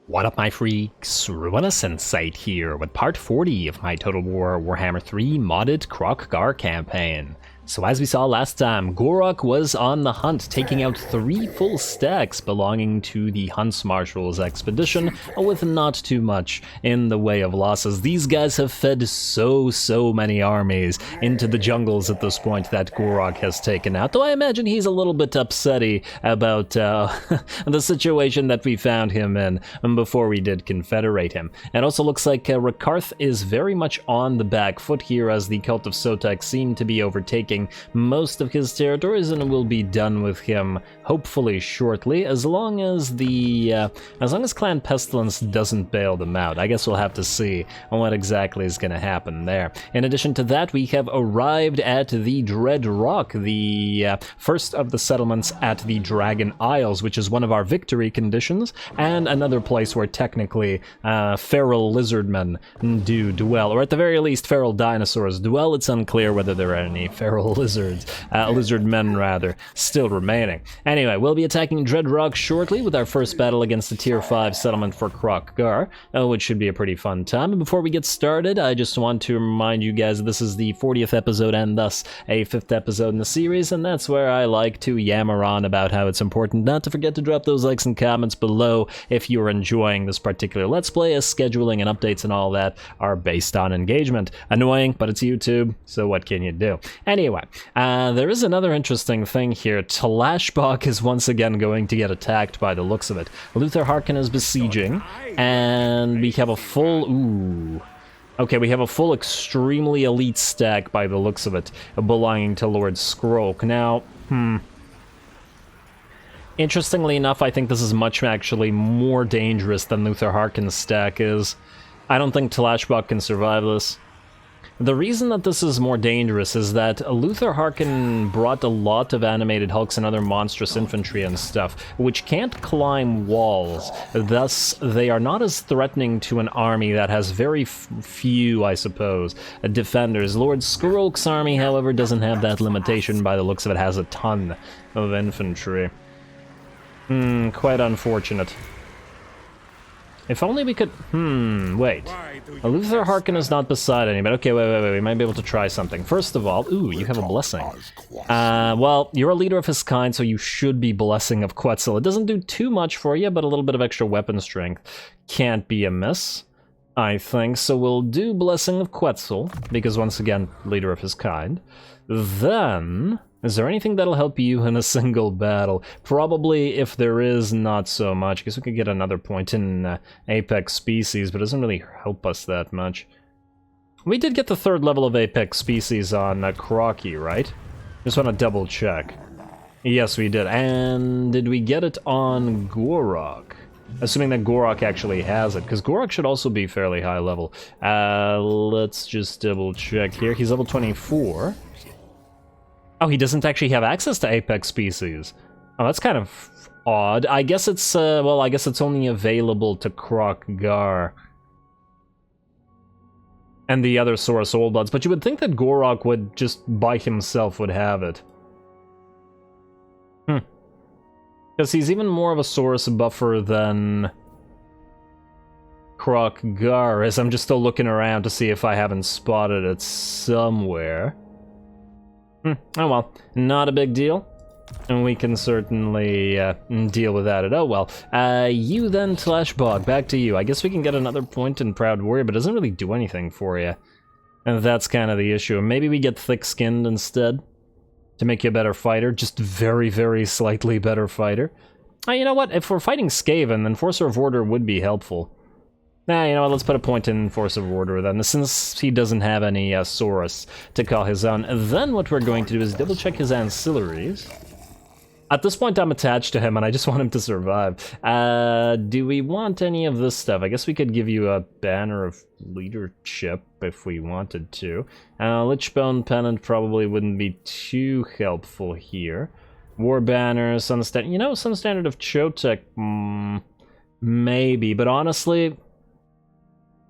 What up, my freaks? RuinusInsight here with part 40 of my Total Warhammer 3 modded Kroq-Gar campaign. So as we saw last time, Gorok was on the hunt, taking out 3 full stacks belonging to the Hunts Marshal's expedition, with not too much in the way of losses. These guys have fed so many armies into the jungles at this point that Gorok has taken out, though I imagine he's a little bit upsetty about the situation that we found him in before we did confederate him. It also looks like Rakarth is very much on the back foot here, as the Cult of Sotek seem to be overtaking most of his territories, and we'll be done with him hopefully shortly, as long as Clan Pestilence doesn't bail them out. I guess we'll have to see what exactly is going to happen there. In addition to that, we have arrived at the Dread Rock, the first of the settlements at the Dragon Isles, which is one of our victory conditions, and another place where technically feral lizardmen do dwell, or at the very least feral dinosaurs dwell. It's unclear whether there are any feral lizardmen rather, still remaining. Anyway, we'll be attacking Dread Rock shortly with our first battle against the Tier 5 settlement for Kroq-Gar, which should be a pretty fun time. And before we get started, I just want to remind you guys this is the 40th episode and thus a 5th episode in the series, and that's where I like to yammer on about how it's important not to forget to drop those likes and comments below if you're enjoying this particular Let's Play, as scheduling and updates and all that are based on engagement. Annoying, but it's YouTube, so what can you do? Anyway, there is another interesting thing here. Talashtlan is once again going to get attacked by the looks of it. Luther Harkin is besieging, and we have a full... Okay, we have a full extremely elite stack by the looks of it, belonging to Lord Skroq. Now, interestingly enough, I think this is much actually more dangerous than Luther Harkin's stack is. I don't think Talashtlan can survive this. The reason that this is more dangerous is that Luther Harkin brought a lot of animated hulks and other monstrous infantry and stuff, which can't climb walls. Thus, they are not as threatening to an army that has very few, I suppose, defenders. Lord Skroq's army, however, doesn't have that limitation. By the looks of it, has a ton of infantry. Quite unfortunate. If only we could... wait. Luther Harkin is not beside anybody. Okay, wait, we might be able to try something. First of all, ooh, you have a blessing. Well, you're a leader of his kind, so you should be Blessing of Quetzal. It doesn't do too much for you, but a little bit of extra weapon strength can't be amiss, I think. So we'll do Blessing of Quetzal, because once again, leader of his kind. Then... is there anything that'll help you in a single battle? Probably, if there is, not so much. I guess we could get another point in Apex Species, but it doesn't really help us that much. We did get the 3rd level of Apex Species on Kroq, right? Just want to double check. Yes, we did. And did we get it on Gorok? Assuming that Gorok actually has it, because Gorok should also be fairly high level. Let's just double check here. He's level 24. Oh, he doesn't actually have access to Apex Species. Oh, that's kind of odd. I guess it's, well, I guess it's only available to Kroq-Gar and the other Saurus Oldbloods, but you would think that Gorok would just, by himself, would have it. Because he's even more of a Saurus buffer than Kroq-Gar, as I'm just still looking around to see if I haven't spotted it somewhere. Oh well, not a big deal. And we can certainly deal with that. Oh well. You then, Talashtlan, back to you. I guess we can get another point in Proud Warrior, but it doesn't really do anything for you. And that's kind of the issue. Maybe we get Thick-Skinned instead to make you a better fighter. Just very slightly better fighter. You know what? If we're fighting Skaven, then Enforcer of Order would be helpful. Nah, you know what, let's put a point in Enforcer of Order then, since he doesn't have any Saurus to call his own. Then what we're going to do is double check his ancillaries. At this point I'm attached to him and I just want him to survive. Do we want any of this stuff? I guess we could give you a Banner of Leadership if we wanted to. Lichbone Pennant probably wouldn't be too helpful here. War Banner, Sun Standard, you know, Sun Standard of Chotek, maybe, but honestly,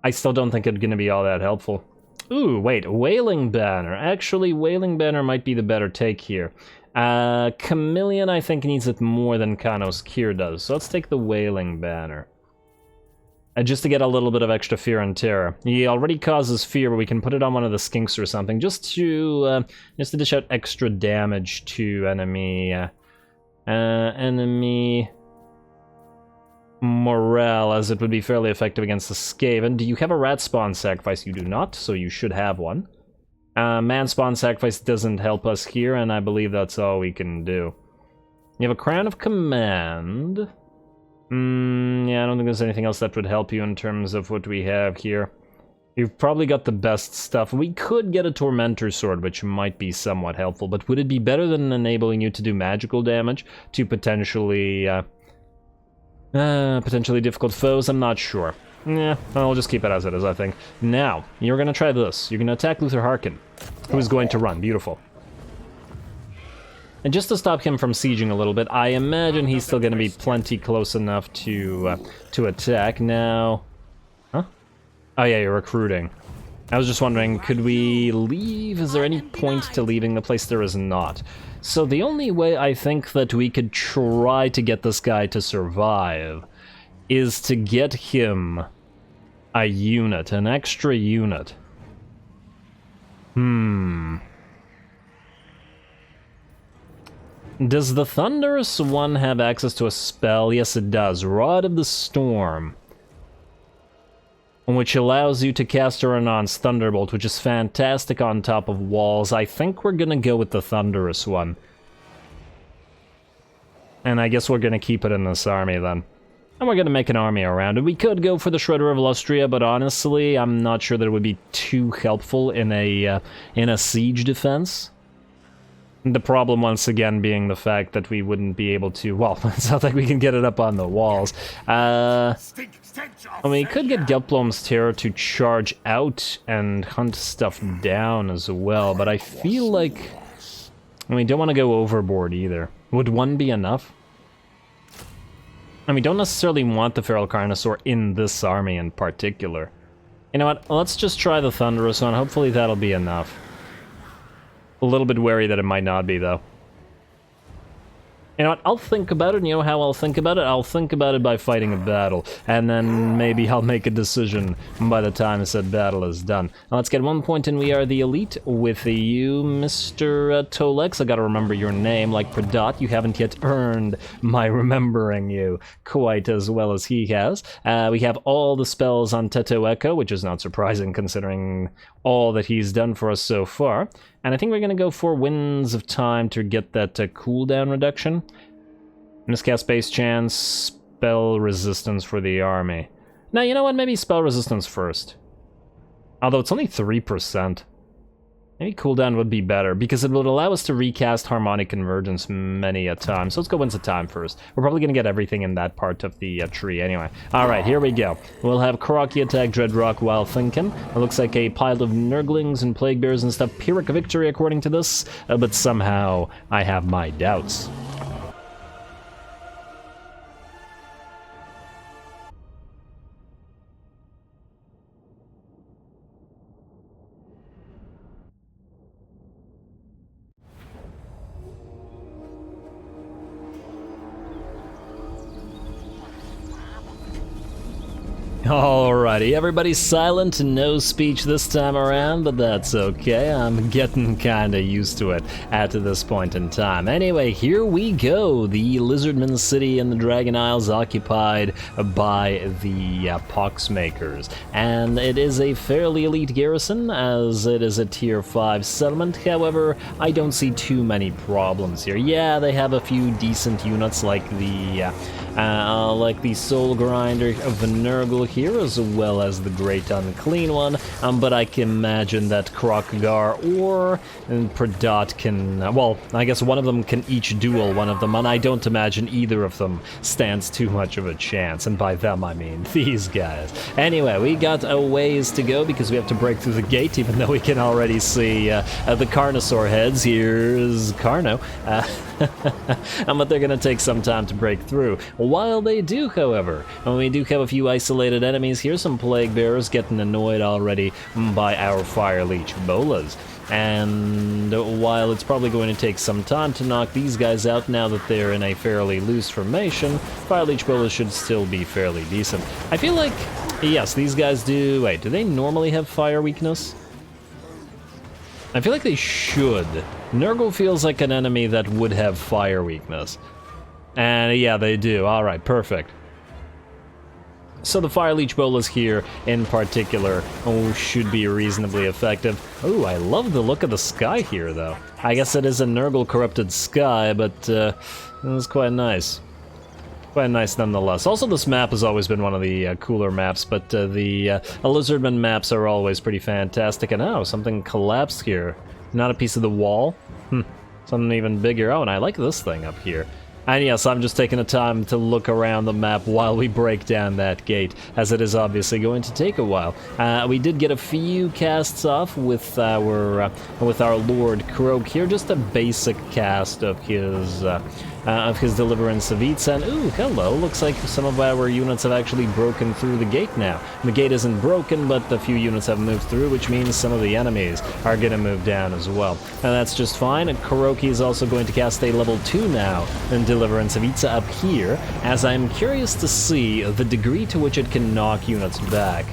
I still don't think it's going to be all that helpful. Ooh, wait, Wailing Banner. Actually, Wailing Banner might be the better take here. Chameleon, I think, needs it more than Kanos Kier does, so let's take the Wailing Banner. just to get a little bit of extra fear and terror. He already causes fear, but we can put it on one of the skinks or something, just to dish out extra damage to enemy morale, as it would be fairly effective against the Skaven. Do you have a rat spawn sacrifice? You do not, so you should have one. Man spawn sacrifice doesn't help us here, and I believe that's all we can do. You have a crown of command. Yeah, I don't think there's anything else that would help you in terms of what we have here. You've probably got the best stuff. We could get a Tormentor Sword, which might be somewhat helpful, but would it be better than enabling you to do magical damage to potentially difficult foes? I'm not sure. Yeah, I'll just keep it as it is, I think. Now, you're gonna try this. You're gonna attack Luther Harkin, who is going to run. Beautiful. And just to stop him from sieging a little bit, I imagine he's still gonna be plenty close enough to attack. Now... Huh? Oh yeah, you're recruiting. I was just wondering, could we leave? Is there any point to leaving the place? There is not. So the only way I think that we could try to get this guy to survive is to get him a unit, an extra unit. Does the Thunderous one have access to a spell? Yes, it does. Rod of the Storm, which allows you to cast Ruinous Thunderbolt, which is fantastic on top of walls. I think we're gonna go with the Thunderous one. And I guess we're gonna keep it in this army then. And we're gonna make an army around it. We could go for the Shredder of Illustria, but honestly, I'm not sure that it would be too helpful in a siege defense. The problem, once again, being the fact that we wouldn't be able to... Well, it's not like we can get it up on the walls. I mean, we could get Gelplom's Terror to charge out and hunt stuff down as well, but I feel like... I mean, don't want to go overboard either. Would one be enough? I mean, don't necessarily want the Feral Carnosaur in this army in particular. You know what? Let's just try the Thunderous one. Hopefully that'll be enough. A little bit wary that it might not be, though. You know what? I'll think about it, and you know how I'll think about it? I'll think about it by fighting a battle, and then maybe I'll make a decision by the time said battle is done. Now, let's get 1 point, and we are the elite with you, Mr. Tolex. I gotta remember your name, like Pradot. You haven't yet earned my remembering you quite as well as he has. We have all the spells on Teto Echo, which is not surprising considering all that he's done for us so far. And I think we're going to go for Winds of Time to get that cooldown reduction. Miscast base chance, spell resistance for the army. Now, you know what? Maybe spell resistance first. Although it's only 3%. Maybe cooldown would be better, because it would allow us to recast Harmonic Convergence many a time. So let's go Winds of Time first. We're probably going to get everything in that part of the tree anyway. Alright, here we go. We'll have Kroki attack Dreadrock while thinking. It looks like a pile of Nurglings and Plaguebearers and stuff. Pyrrhic victory according to this, but somehow I have my doubts. Alrighty, everybody's silent, no speech this time around, but that's okay. I'm getting kinda used to it at this point in time. Anyway, here we go. The Lizardmen city in the Dragon Isles occupied by the Poxmakers. And it is a fairly elite garrison, as it is a tier 5 settlement. However, I don't see too many problems here. Yeah, they have a few decent units like the Soul Grinder of the Nurgle here, as well as the Great Unclean One, but I can imagine that Kroq-Gar or Pradot can, well, I guess one of them can each duel one of them, and I don't imagine either of them stands too much of a chance, and by them I mean these guys. Anyway, we got a ways to go because we have to break through the gate, even though we can already see the Carnosaur heads. Here's Carno. But they're going to take some time to break through. While they do, however, we do have a few isolated enemies here, some Plague Bearers getting annoyed already by our Fire Leech Bolas. And while it's probably going to take some time to knock these guys out now that they're in a fairly loose formation, Fire Leech Bolas should still be fairly decent. I feel like Yes, these guys do... Wait, do they normally have fire weakness? I feel like they should. Nurgle feels like an enemy that would have fire weakness. And yeah, they do. Alright, perfect. So the Fire Leech Bolas here, in particular, should be reasonably effective. Oh, I love the look of the sky here, though. I guess it is a Nurgle-corrupted sky, but it's quite nice. Quite nice nonetheless. Also, this map has always been one of the cooler maps, but the Lizardmen maps are always pretty fantastic. And oh, something collapsed here. Not a piece of the wall? Something even bigger. Oh, and I like this thing up here. And yes, I'm just taking the time to look around the map while we break down that gate, as it is obviously going to take a while. We did get a few casts off with our Lord Kroq here, just a basic cast of his Deliverance of Xhotl, and ooh, hello, looks like some of our units have actually broken through the gate now. The gate isn't broken, but a few units have moved through, which means some of the enemies are going to move down as well. And that's just fine, and Kroq is also going to cast a level 2 now in Deliverance of Xhotl up here, as I'm curious to see the degree to which it can knock units back.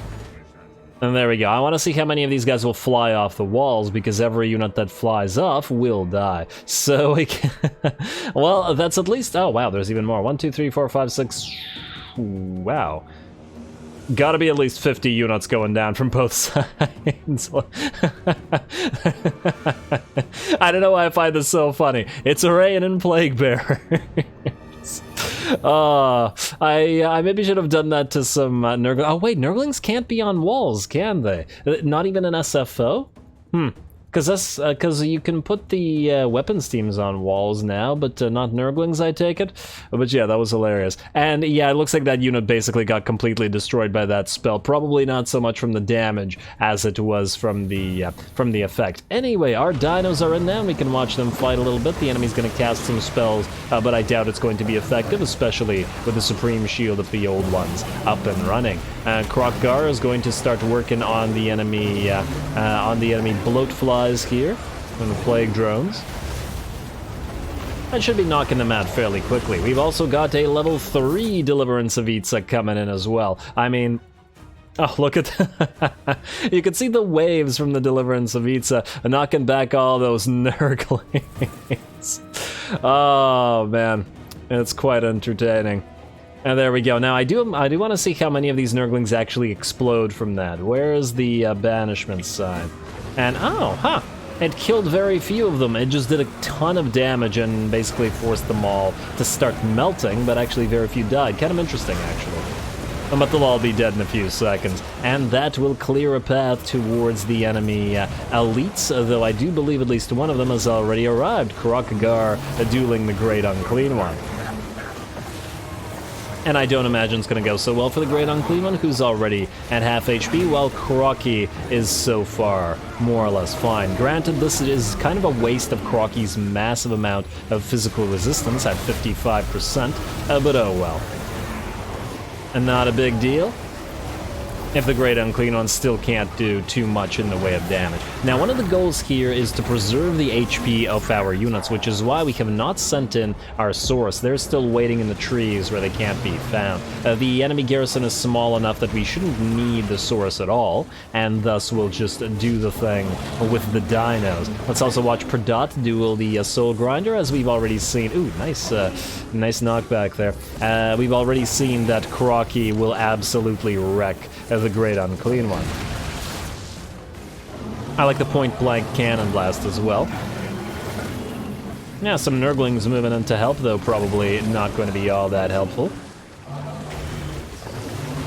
And there we go. I want to see how many of these guys will fly off the walls, because every unit that flies off will die. So we can... well, that's at least... Oh, wow, there's even more. 1, 2, 3, 4, 5, 6... Wow. Gotta be at least 50 units going down from both sides. I don't know why I find this so funny. It's Arayan and Plaguebearers. I maybe should have done that to some Nurgle. Oh wait, Nurglings can't be on walls, can they? Not even an SFO? Because you can put the weapons teams on walls now, but not Nurglings, I take it. But yeah, that was hilarious. And yeah, it looks like that unit basically got completely destroyed by that spell. Probably not so much from the damage as it was from the effect. Anyway, our dinos are in now, and we can watch them fight a little bit. The enemy's going to cast some spells, but I doubt it's going to be effective, especially with the Supreme Shield of the old ones up and running. Kroq-Gar is going to start working on the enemy bloatflies here, and the plague drones. That should be knocking them out fairly quickly. We've also got a level 3 Deliverance of Xhotl coming in as well. I mean, oh, look at that. You can see the waves from the Deliverance of Xhotl knocking back all those Nurglings. Oh man, it's quite entertaining. And there we go. Now I do want to see how many of these Nurglings actually explode from that. Where is the banishment sign? And oh, it killed very few of them. It just did a ton of damage and basically forced them all to start melting, but actually very few died. Kind of interesting, actually. But they'll all be dead in a few seconds. And that will clear a path towards the enemy elites, though I do believe at least one of them has already arrived. Kroq-Gar dueling the Great Unclean One. And I don't imagine it's going to go so well for the Great Unclean One, who's already at half HP, while Kroq is so far more or less fine. Granted, this is kind of a waste of Kroqi's massive amount of physical resistance at 55%, but oh well. And not a big deal if the Great Unclean One still can't do too much in the way of damage. Now, one of the goals here is to preserve the HP of our units, which is why we have not sent in our Saurus. They're still waiting in the trees where they can't be found. The enemy garrison is small enough that we shouldn't need the Saurus at all, and thus we'll just do the thing with the dinos. Let's also watch Pradot duel the Soul Grinder, as we've already seen. Ooh, nice knockback there. We've already seen that Kroq will absolutely wreck the Great Unclean One. I like the point-blank cannon blast as well. Yeah, some Nurglings moving in to help, though probably not going to be all that helpful,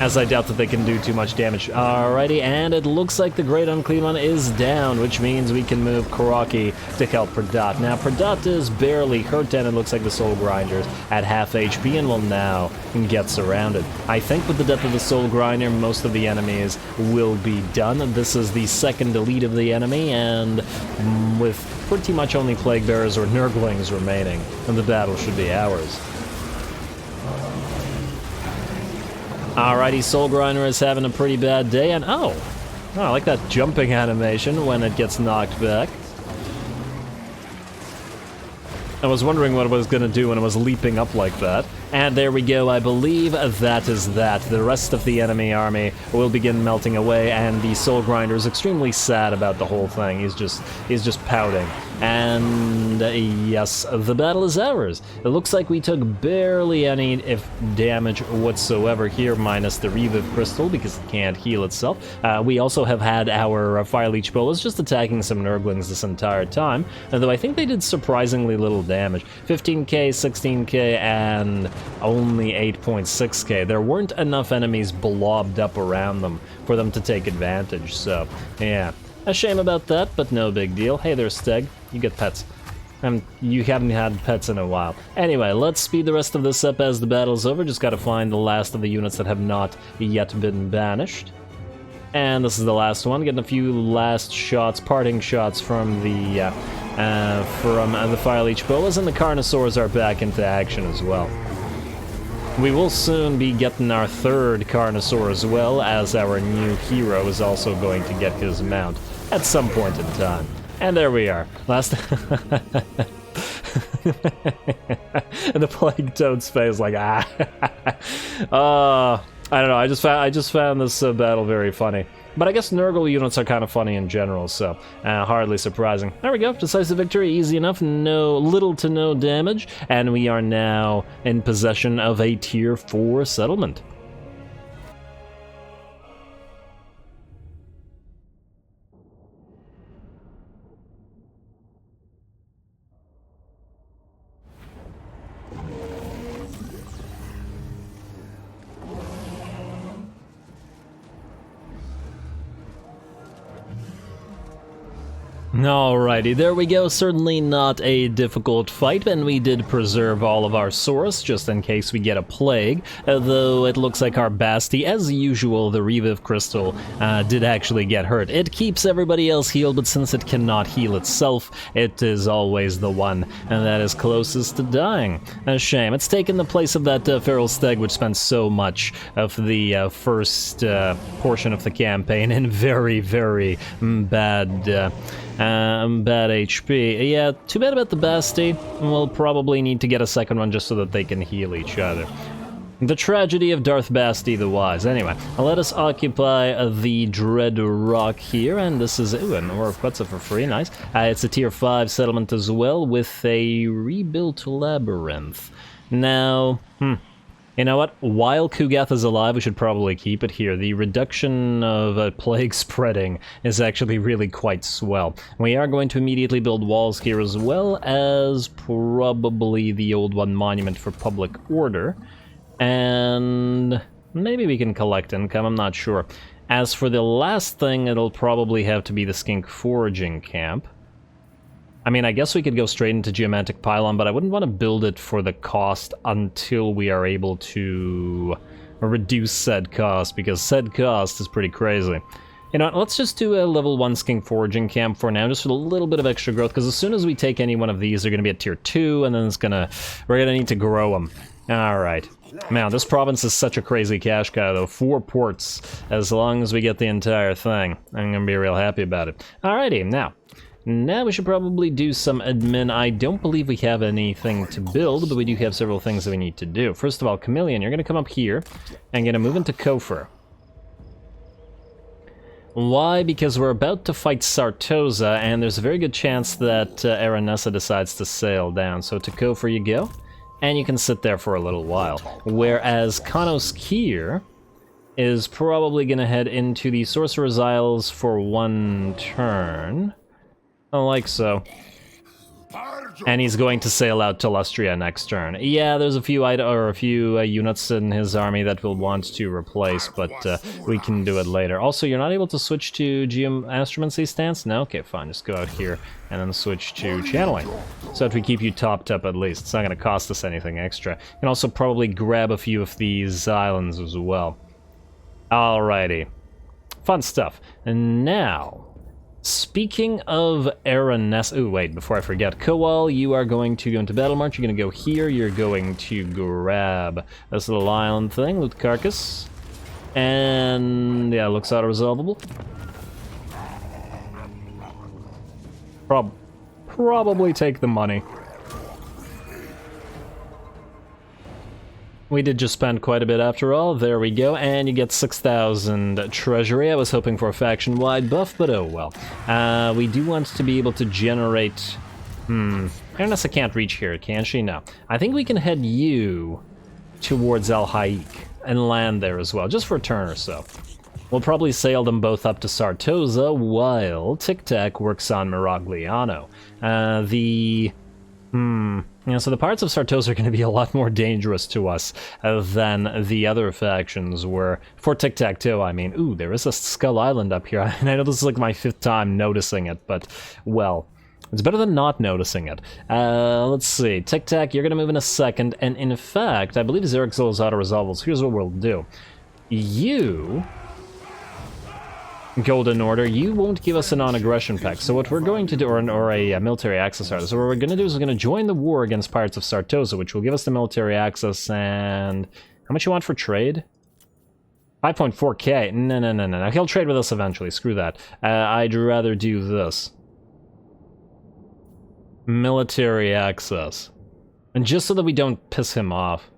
as I doubt that they can do too much damage. Alrighty, and it looks like the Great Unclean One is down, which means we can move Kroq to help Pradot. Now, Pradot is barely hurt, and it looks like the Soul Grinder's at half HP and will now get surrounded. I think with the death of the Soul Grinder, most of the enemies will be done. This is the second elite of the enemy, and with pretty much only Plaguebearers or Nurglings remaining, and the battle should be ours. Alrighty, Soul Grinder is having a pretty bad day, and oh, I like that jumping animation when it gets knocked back. I was wondering what it was going to do when it was leaping up like that. And there we go, I believe that is that. The rest of the enemy army will begin melting away, and the Soul Grinder is extremely sad about the whole thing. He's just pouting. And yes, the battle is ours. It looks like we took barely any damage whatsoever here, minus the Reviv Crystal, because it can't heal itself. We also have had our Fire Leech Bolas just attacking some Nurglings this entire time, although I think they did surprisingly little damage. 15k, 16k, and only 8.6k. There weren't enough enemies blobbed up around them for them to take advantage, so yeah. A shame about that, but no big deal. Hey there, Steg. You get pets. You haven't had pets in a while. Anyway, let's speed the rest of this up as the battle's over. Just gotta find the last of the units that have not yet been banished. And this is the last one. Getting a few last shots, parting shots from the Fire Leech Bolas, and the Carnosaurs are back into action as well. We will soon be getting our third Carnosaur as well, as our new hero is also going to get his mount at some point in time. And there we are. Last... And the Plague Toad's face like, ah. I don't know, I just found this battle very funny. But I guess Nurgle units are kind of funny in general, so hardly surprising. There we go, decisive victory, easy enough, little to no damage, and we are now in possession of a Tier 4 settlement. Alrighty, there we go. Certainly not a difficult fight, and we did preserve all of our Saurus just in case we get a plague, though it looks like our Basti, as usual, the Reviv Crystal, did actually get hurt. It keeps everybody else healed, but since it cannot heal itself, it is always the one that is closest to dying. A shame. It's taken the place of that Feral Stag, which spent so much of the first portion of the campaign in very, very bad HP. Yeah, too bad about the Basti. We'll probably need to get a second one just so that they can heal each other. The tragedy of Darth Basti the Wise. Anyway, let us occupy the Dread Rock here, and this is, ooh, an Ore of Quetzal for free, nice. It's a Tier 5 settlement as well, with a rebuilt labyrinth. Now, you know what? While Kugath is alive, we should probably keep it here. The reduction of plague spreading is actually really quite swell. We are going to immediately build walls here, as well as probably the Old One Monument for Public Order. And maybe we can collect income, I'm not sure. As for the last thing, it'll probably have to be the Skink Foraging Camp. I mean, I guess we could go straight into Geomantic Pylon, but I wouldn't want to build it for the cost until we are able to reduce said cost, because said cost is pretty crazy. You know what, let's just do a level 1 Skink Foraging Camp for now, just for a little bit of extra growth, because as soon as we take any one of these, they're going to be at Tier 2, and then we're going to need to grow them. Alright. Man, this province is such a crazy cash cow, though. 4 ports, as long as we get the entire thing. I'm going to be real happy about it. Alrighty, now we should probably do some admin. I don't believe we have anything to build, but we do have several things that we need to do. First of all, Chameleon, you're going to come up here and going to move into Kofur. Why? Because we're about to fight Sartosa, and there's a very good chance that Aranessa decides to sail down. So to Kofur you go, and you can sit there for a little while. Whereas Kanos Kier is probably going to head into the Sorcerer's Isles for 1 turn. Like so. And he's going to sail out to Lustria next turn. Yeah, there's a few units in his army that we'll want to replace, but we can do it later. Also, you're not able to switch to Geoastromancy stance? No? Okay, fine. Just go out here and then switch to Channeling. So that we keep you topped up at least. It's not going to cost us anything extra. You can also probably grab a few of these islands as well. Alrighty. Fun stuff. And now, speaking of Aranessa... Ooh, wait, before I forget. Kowal, you are going to go into Battle March. You're going to go here. You're going to grab this little island thing, Loot Carcass. And, yeah, looks auto-resolvable. Probably take the money. We did just spend quite a bit after all. There we go, and you get 6,000 treasury. I was hoping for a faction-wide buff, but oh well. We do want to be able to generate... Ruinous can't reach here, can she? No. I think we can head you towards El Haik and land there as well, just for a turn or so. We'll probably sail them both up to Sartosa while Tic Tac works on Miragliano. So the Pirates of Sartosa are going to be a lot more dangerous to us than the other factions were. For Tic Tac Toe, I mean. Ooh, there is a Skull Island up here. And I know this is like my 5th time noticing it, but, well, it's better than not noticing it. Let's see. Tic Tac, you're going to move in a second. And in fact, I believe Xerxol's auto-resolvables. Here's what we'll do. You... Golden Order, you won't give us a non-aggression pack, so what we're going to do, or a military access order, so what we're going to do is we're going to join the war against Pirates of Sartosa, which will give us the military access, and... How much you want for trade? 5.4k? No. He'll trade with us eventually, screw that. I'd rather do this. Military access. And just so that we don't piss him off.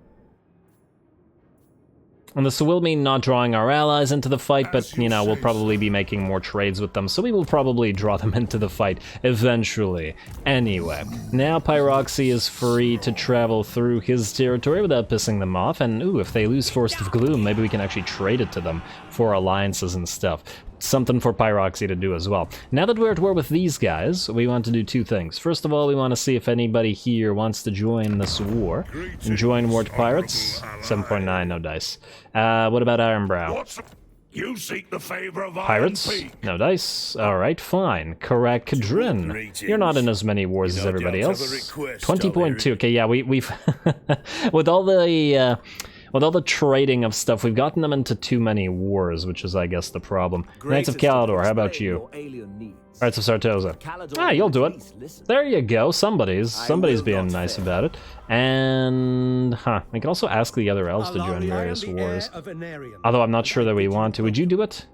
And this will mean not drawing our allies into the fight, but, you know, we'll probably be making more trades with them, so we will probably draw them into the fight eventually. Anyway, now Pyroxy is free to travel through his territory without pissing them off, and ooh, if they lose Forest of Gloom, maybe we can actually trade it to them for alliances and stuff. Something for Pyroxy to do as well. Now that we're at war with these guys, we want to do 2 things. First of all, we want to see if anybody here wants to join this war. And join War to Pirates. 7.9, no dice. What about Ironbrow? You seek the favor of Pirates? No dice. Alright, fine. Karak-Kadrin. You're not in as many wars as everybody else. 20.2. Okay, yeah, we've... with all the... With all the trading of stuff, we've gotten them into too many wars, which is, I guess, the problem. Knights of Calador, how about you? Pirates of Sartosa. Ah, you'll do it. There you go, somebody's being nice about it. And, we can also ask the other elves to join various wars. Although I'm not sure that we want to. Would you do it?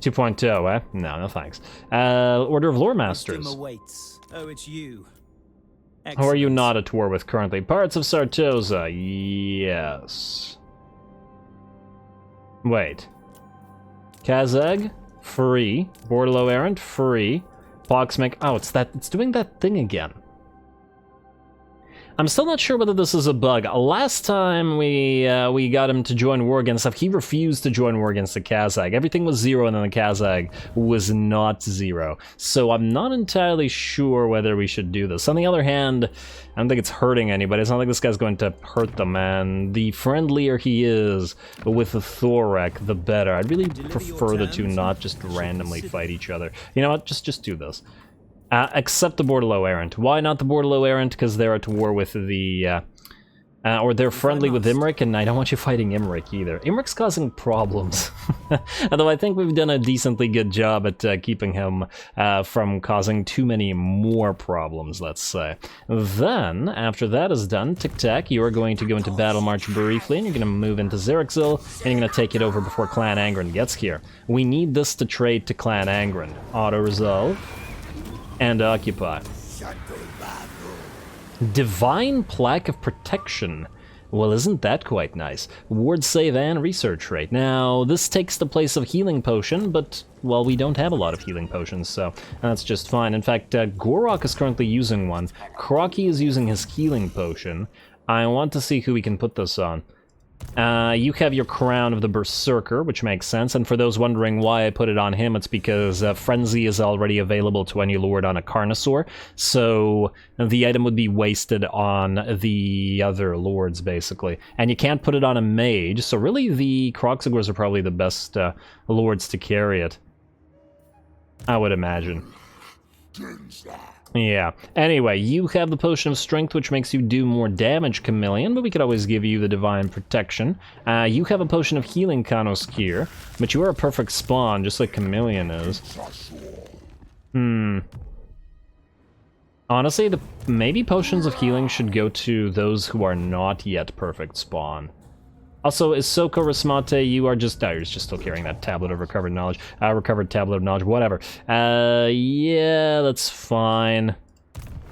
2.0, eh? No thanks. Order of Lore Masters. Oh, it's you. Who are you not at war with currently? Pirates of Sartosa, yes. Wait. Kazag, free. Bordalo Errant, free. Poxmec, oh, it's doing that thing again. I'm still not sure whether this is a bug. Last time we got him to join war against stuff, he refused to join war against the Kazag. Everything was 0 and then the Kazag was not 0. So I'm not entirely sure whether we should do this. On the other hand, I don't think it's hurting anybody. It's not like this guy's going to hurt them, and the friendlier he is with the Thorak, the better. I'd really prefer the two not just randomly fight each other. You know what? Just do this. Except the Bordalo Errant. Why not the Bordalo Errant? Because they're at war with the... or they're friendly with Imric, and I don't want you fighting Imric either. Imric's causing problems. Although I think we've done a decently good job at keeping him from causing too many more problems, let's say. Then, after that is done, Tic Tac, you are going to go into Battle March briefly, and you're going to move into Xerxil, and you're going to take it over before Clan Angren gets here. We need this to trade to Clan Angren. Auto-resolve. And occupy. Divine Plaque of Protection. Well, isn't that quite nice? Ward save and research rate. Now, this takes the place of healing potion, but, well, we don't have a lot of healing potions, so that's just fine. In fact, Gorok is currently using one. Kroqi is using his healing potion. I want to see who we can put this on. You have your Crown of the Berserker, which makes sense, and for those wondering why I put it on him, it's because Frenzy is already available to any lord on a Carnosaur, so the item would be wasted on the other lords, basically. And you can't put it on a mage, so really the Kroxigors are probably the best lords to carry it, I would imagine. Yeah. Anyway, you have the Potion of Strength, which makes you do more damage, Chameleon, but we could always give you the Divine Protection. You have a Potion of Healing, Kanoskir, but you are a perfect spawn, just like Chameleon is. Honestly, maybe Potions of Healing should go to those who are not yet perfect spawn. Also, Isoko Rasmate, you're just still carrying that tablet of recovered knowledge. Recovered tablet of knowledge, whatever. Yeah, that's fine.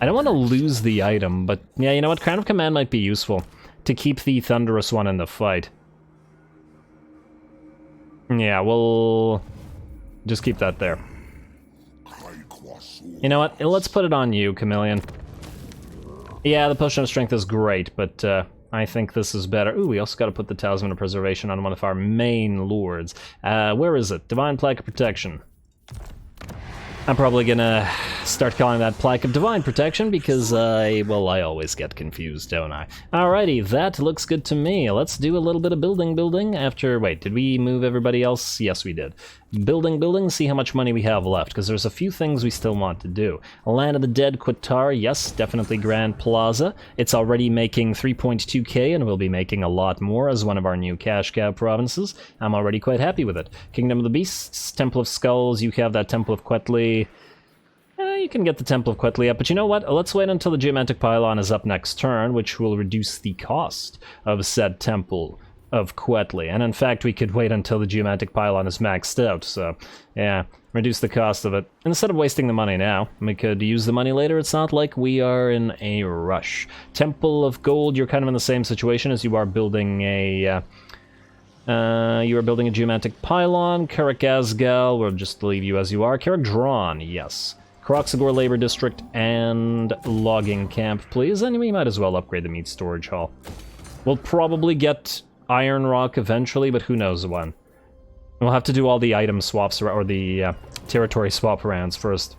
I don't want to lose the item, but yeah, you know what? Crown of Command might be useful. to keep the Thunderous one in the fight. Yeah, we'll just keep that there. You know what? Let's put it on you, Chameleon. Yeah, the Potion of Strength is great, but I think this is better. Ooh, we also got to put the Talisman of Preservation on one of our main lords. Where is it? Divine Plaque of Protection. I'm probably gonna start calling that Plaque of Divine Protection because I always get confused, don't I? Alrighty, that looks good to me. Let's do a little bit of building after... Wait, did we move everybody else? Yes, we did. Building, see how much money we have left, because there's a few things we still want to do. Land of the Dead, Qatar, yes, definitely Grand Plaza. It's already making 3.2k, and we'll be making a lot more as one of our new cash cow provinces. I'm already quite happy with it. Kingdom of the Beasts, Temple of Skulls, you have that Temple of Quetley. You can get the Temple of Quetley up, but you know what? Let's wait until the Geomantic Pylon is up next turn, which will reduce the cost of said Temple of Quetley. And in fact, we could wait until the Geomantic Pylon is maxed out, so yeah, reduce the cost of it. Instead of wasting the money now, we could use the money later. It's not like we are in a rush. Temple of Gold, you're kind of in the same situation as you are building a... you are building a Geomantic Pylon. Carrick-Asgal, we'll just leave you as you are. Carrick-Drawn, yes. Kroq-Gar Labor District and Logging Camp, please. And we might as well upgrade the Meat Storage Hall. We'll probably get Iron Rock eventually, but who knows when. We'll have to do all the item swaps, or the territory swap arounds first.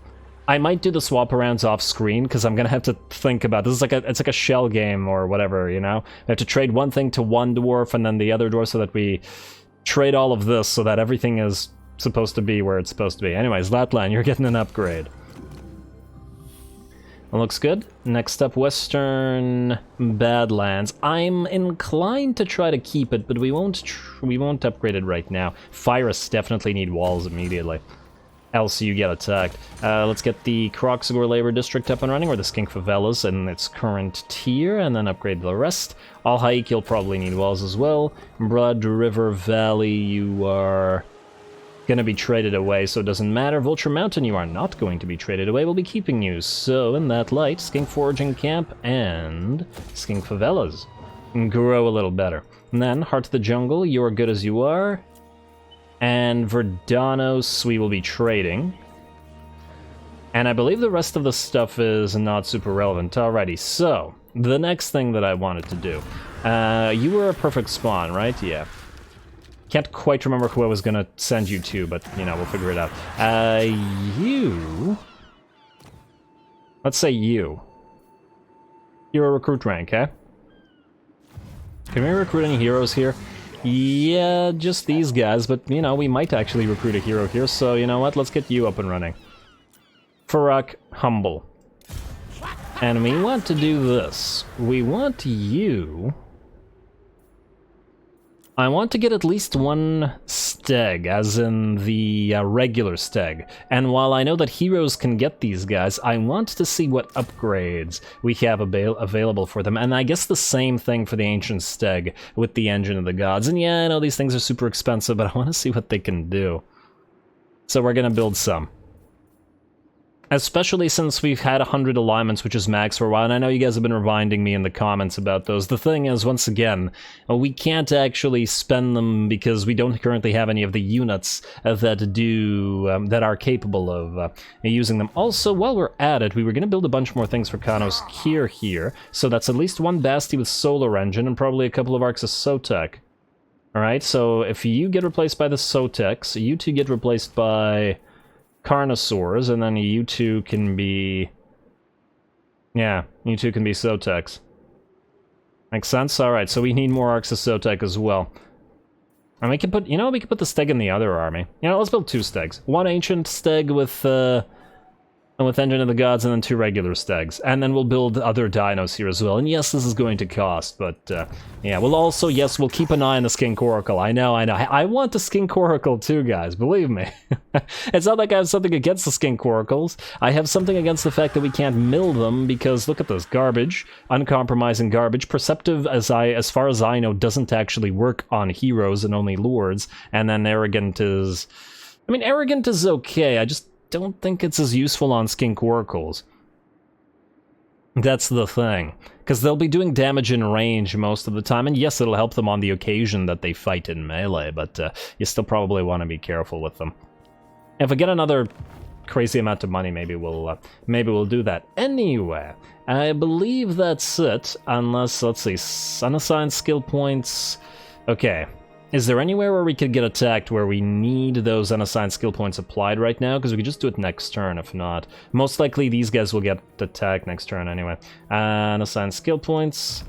I might do the swap arounds off screen, because I'm gonna have to think about this. It's like a shell game or whatever, you know? We have to trade one thing to one dwarf and then the other dwarf so that we trade all of this so that everything is supposed to be where it's supposed to be. Anyways, Lapland, you're getting an upgrade. That looks good. Next up, Western Badlands. I'm inclined to try to keep it, but we won't upgrade it right now. Fyrus definitely need walls immediately, else you get attacked. Let's get the Kroq-Gar Labor District up and running, or the Skink Favelas in its current tier, and then upgrade the rest. Al-Haik, you'll probably need walls as well. Broad River Valley, you are gonna be traded away, so it doesn't matter. Vulture Mountain, you are not going to be traded away, we'll be keeping you. So, in that light, Skink Foraging Camp and Skink Favelas grow a little better. And then, Heart of the Jungle, you are good as you are. And Verdanos, we will be trading. And I believe the rest of the stuff is not super relevant. Alrighty, so, the next thing that I wanted to do. You were a perfect spawn, right? Yeah. Can't quite remember who I was gonna send you to, but, you know, we'll figure it out. You... Let's say you. You're a recruit rank, eh? Can we recruit any heroes here? Yeah, just these guys, but, you know, we might actually recruit a hero here, so, you know what, let's get you up and running. Farak Humble. And we want to do this. We want you... I want to get at least one steg, as in the regular steg. And while I know that heroes can get these guys, I want to see what upgrades we have available for them. And I guess the same thing for the Ancient Steg with the Engine of the Gods. And yeah, I know these things are super expensive, but I want to see what they can do. So we're going to build some. Especially since we've had 100 alignments, which is max for a while, and I know you guys have been reminding me in the comments about those. The thing is, once again, we can't actually spend them because we don't currently have any of the units that are capable of using them. Also, while we're at it, we were going to build a bunch more things for Kanos Kier here, so that's at least one Basti with Solar Engine and probably a couple of Arcs of Sotek. Alright, so if you get replaced by the Soteks, you two get replaced by Carnosaurs, and then you two can be... Yeah, you two can be Soteks. Makes sense? Alright, so we need more Arcs of Sotek as well. And we can put, you know, we can put the Steg in the other army. You know, let's build 2 Stegs. One Ancient Steg with Engine of the Gods, and then 2 regular Stegs. And then we'll build other dinos here as well. And yes, this is going to cost, but yeah, we'll also, yes, we'll keep an eye on the Skink Oracle. I know. I want the Skink Oracle too, guys, believe me. It's not like I have something against the Skink Oracles. I have something against the fact that we can't mill them, because look at this, garbage, uncompromising garbage. Perceptive, as far as I know, doesn't actually work on heroes and only lords. And then Arrogant is... I mean, Arrogant is okay, I just don't think it's as useful on Skink Oracles. That's the thing. Because they'll be doing damage in range most of the time, and yes, it'll help them on the occasion that they fight in melee, but you still probably want to be careful with them. If we get another crazy amount of money, maybe we'll do that. Anyway, I believe that's it, unless, let's see, unassigned skill points. Okay. Is there anywhere where we could get attacked where we need those unassigned skill points applied right now? Because we could just do it next turn, if not. Most likely these guys will get attacked next turn anyway. Unassigned skill points.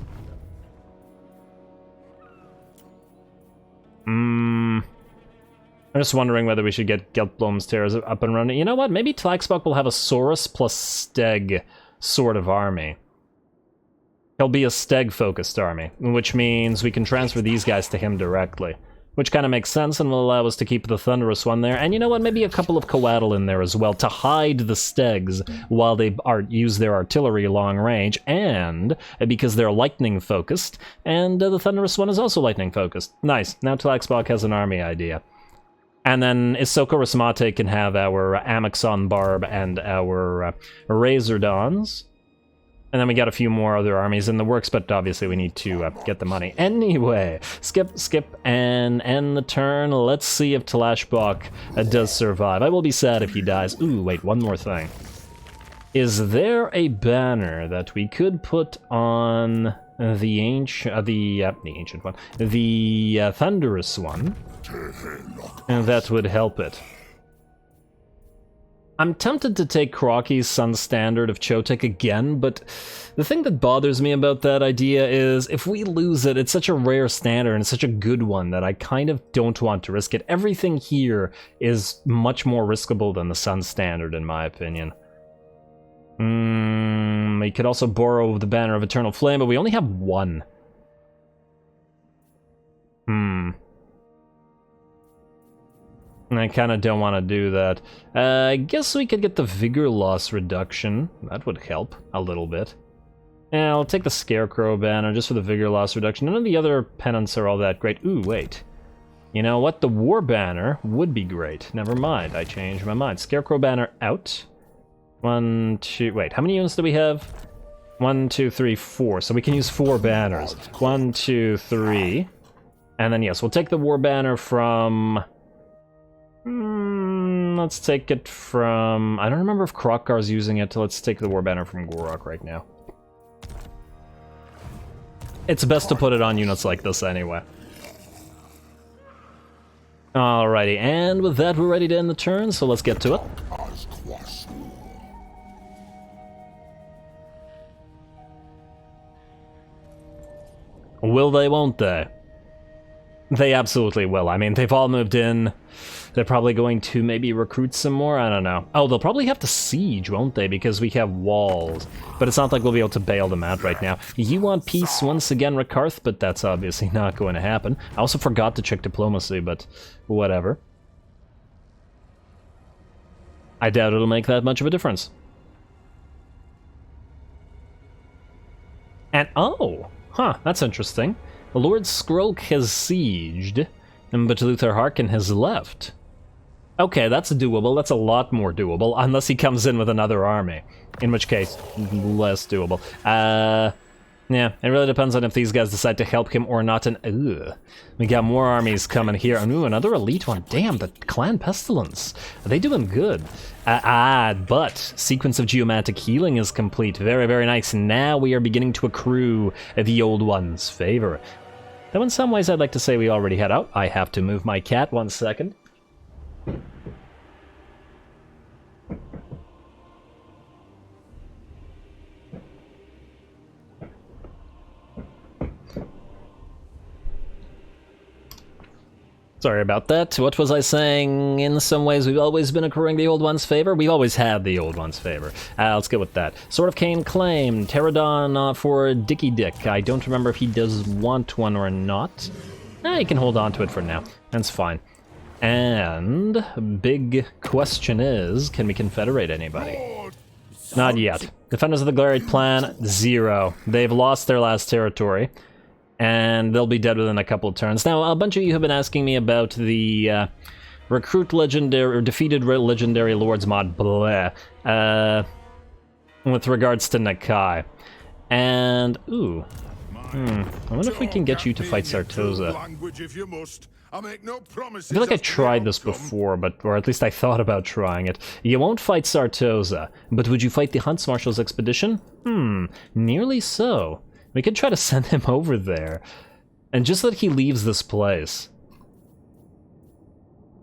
I'm just wondering whether we should get Geltblom's Terrors up and running. You know what? Maybe Tlaxbach will have a Saurus plus Steg sort of army. He'll be a Steg-focused army, which means we can transfer these guys to him directly. Which kind of makes sense and will allow us to keep the Thunderous one there. And you know what? Maybe a couple of Coatl in there as well to hide the Stegs while they use their artillery long range, and because they're lightning-focused, and the Thunderous one is also lightning-focused. Nice. Now Tlaxbach has an army idea. And then Isoko Rasmate can have our Amixon Barb and our Razordons. And then we got a few more other armies in the works, but obviously we need to get the money. Anyway, skip, and end the turn. Let's see if Talashtlan does survive. I will be sad if he dies. Ooh, wait, one more thing. Is there a banner that we could put on the ancient one, the Thunderous one, and that would help it? I'm tempted to take Kroq-Gar's Sun Standard of Chotek again, but the thing that bothers me about that idea is if we lose it, it's such a rare standard and such a good one that I kind of don't want to risk it. Everything here is much more riskable than the Sun Standard, in my opinion. We could also borrow the Banner of Eternal Flame, but we only have one. I kind of don't want to do that. I guess we could get the Vigor Loss reduction. That would help a little bit. Yeah, I'll take the Scarecrow banner just for the Vigor Loss reduction. None of the other pennants are all that great. Ooh, wait. You know what? The War banner would be great. Never mind, I changed my mind. Scarecrow banner out. 1, 2... Wait, how many units do we have? 1, 2, 3, 4. So we can use 4 banners. 1, 2, 3. And then, yes, we'll take the War banner from... let's take it from... I don't remember if Kroq-Gar's using it. Let's take the War banner from Gorok right now. It's best to put it on units like this anyway. Alrighty, and with that we're ready to end the turn, so let's get to it. Will they, won't they? They absolutely will. I mean, they've all moved in. They're probably going to maybe recruit some more, I don't know. Oh, they'll probably have to siege, won't they? Because we have walls. But it's not like we'll be able to bail them out right now. You want peace once again, Rakarth, but that's obviously not going to happen. I also forgot to check diplomacy, but whatever. I doubt it'll make that much of a difference. And, oh! Huh, that's interesting. Lord Skrolk has sieged, but Luther Harkin has left. Okay, that's doable. That's a lot more doable, unless he comes in with another army. In which case, less doable. Yeah, it really depends on if these guys decide to help him or not, and we got more armies coming here. And ooh, another elite one. Damn, the Clan Pestilence. Are they doing good? But Sequence of Geomantic Healing is complete. Very, very nice. Now we are beginning to accrue the Old One's favor. Though in some ways I'd like to say we already had out. I have to move my cat 1 second. Sorry about that. What was I saying? In some ways, we've always been accruing the Old One's favor. We've always had the Old One's favor. Let's go with that. Sword of Cain claim. Pterodon for Dicky Dick. I don't remember if he does want one or not. He can hold on to it for now. That's fine. And big question is, can we confederate anybody? Not yet. Defenders of the Glariate Plan, 0. They've lost their last territory. And they'll be dead within a couple of turns. Now, a bunch of you have been asking me about the recruit legendary or defeated legendary lords mod. Blah. with regards to Nakai. And, ooh. I wonder if we can get you to fight Sartosa. I feel like I tried this before, or at least I thought about trying it. You won't fight Sartosa, but would you fight the Hunts Marshal's expedition? Nearly so. We could try to send him over there. And just that he leaves this place.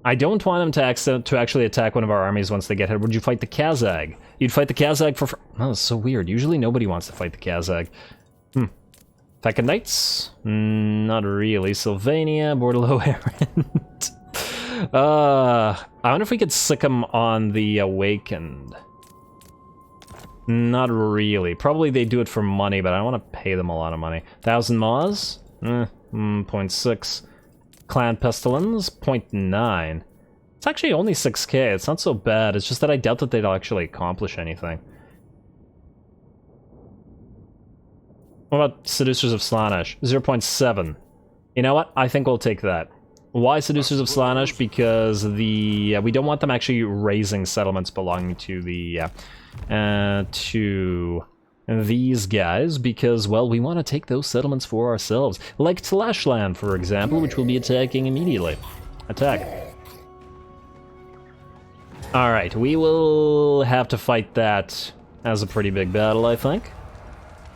I don't want him to actually attack one of our armies once they get here. Would you fight the Kazag? You'd fight the Kazag for... Oh, that's so weird. Usually nobody wants to fight the Kazag. Theckan Knights? Not really. Sylvania, Bordello Errant. I wonder if we could sick him on the Awakened. Not really. Probably they do it for money, but I don't want to pay them a lot of money. 1,000 Maws? 0.6. Clan Pestilence? 0.9. It's actually only 6k. It's not so bad. It's just that I doubt that they'd actually accomplish anything. What about Seducers of Slaanesh? 0.7. You know what? I think we'll take that. Why Seducers of Slaanesh? Because we don't want them actually raising settlements belonging to the to these guys, because, well, we want to take those settlements for ourselves. Like Talashtlan, for example, which we'll be attacking immediately. Attack. Alright, we will have to fight that as a pretty big battle, I think.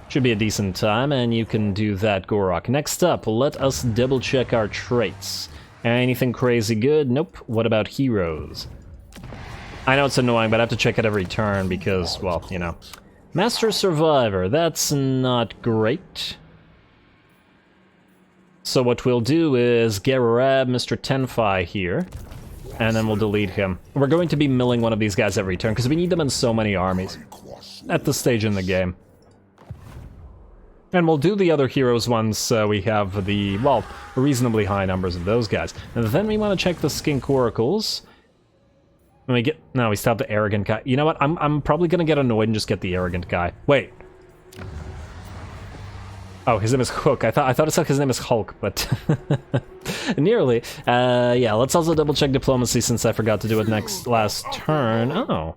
Should be a decent time, and you can do that, Gorok. Next up, let us double-check our traits. Anything crazy good? Nope. What about heroes? I know it's annoying, but I have to check it every turn because, well, you know. Master Survivor, that's not great. So what we'll do is grab Mr. Tenfi here, and then we'll delete him. We're going to be milling one of these guys every turn, because we need them in so many armies at this stage in the game. And we'll do the other heroes once we have the, well, reasonably high numbers of those guys. And then we want to check the Skink Oracles. And we get... No, we stop the Arrogant guy. You know what? I'm probably going to get annoyed and just get the Arrogant guy. Wait. Oh, his name is Hook. I thought it said his name is Hulk, but... Nearly. Yeah, let's also double-check Diplomacy since I forgot to do it last turn. Oh.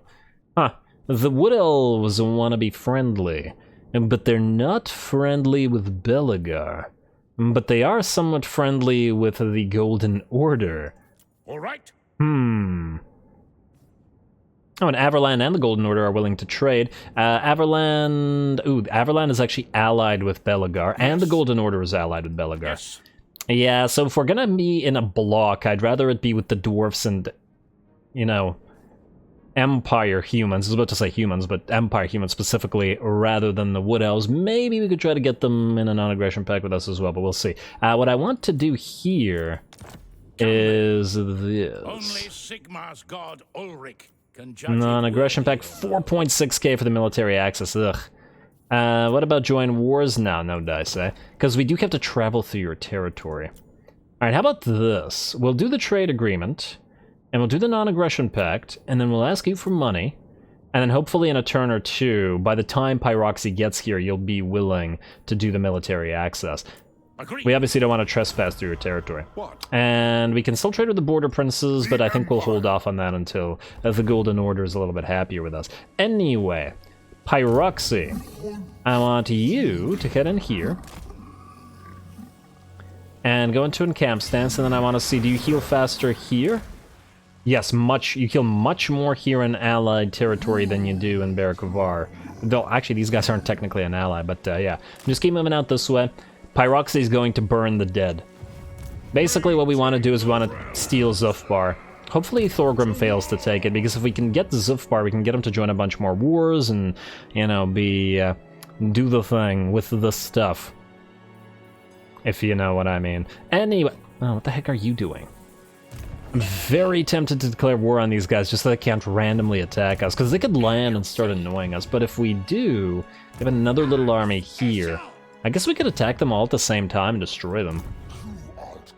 Huh. The Wood Elves want to be friendly. But they're not friendly with Belegar. But they are somewhat friendly with the Golden Order. All right. Oh, and Averland and the Golden Order are willing to trade. Averland is actually allied with Belegar, and the Golden Order is allied with Belegar. Yes. Yeah, so if we're gonna be in a block, I'd rather it be with the dwarfs and, you know, Empire humans. I was about to say humans, but Empire humans specifically, rather than the Wood Elves. Maybe we could try to get them in a non-aggression pact with us as well, but we'll see. What I want to do here is this. Only Sigmar's god Ulrich can judge. Non-aggression pact, 4.6k for the military access. Ugh. What about join wars? No dice, eh? Because we do have to travel through your territory. Alright, how about this? We'll do the trade agreement. And we'll do the non-aggression pact, and then we'll ask you for money, and then hopefully in a turn or two, by the time Pyroxy gets here, you'll be willing to do the military access. Agreed. We obviously don't want to trespass through your territory. What? And we can still trade with the Border Princes, but I think we'll hold off on that until the Golden Order is a little bit happier with us. Anyway, Pyroxy, I want you to head in here, and go into encamp stance, and then I want to see, do you heal faster here? Yes, you heal much more here in allied territory than you do in Barakavar. Though, actually, these guys aren't technically an ally, but yeah. Just keep moving out this way. Pyroxy is going to burn the dead. Basically, what we want to do is we want to steal Zufbar. Hopefully Thorgrim fails to take it, because if we can get Zufbar, we can get him to join a bunch more wars and, you know, do the thing with the stuff. If you know what I mean. Anyway, oh, what the heck are you doing? I'm very tempted to declare war on these guys just so they can't randomly attack us, because they could land and start annoying us, but if we do, we have another little army here. I guess we could attack them all at the same time and destroy them.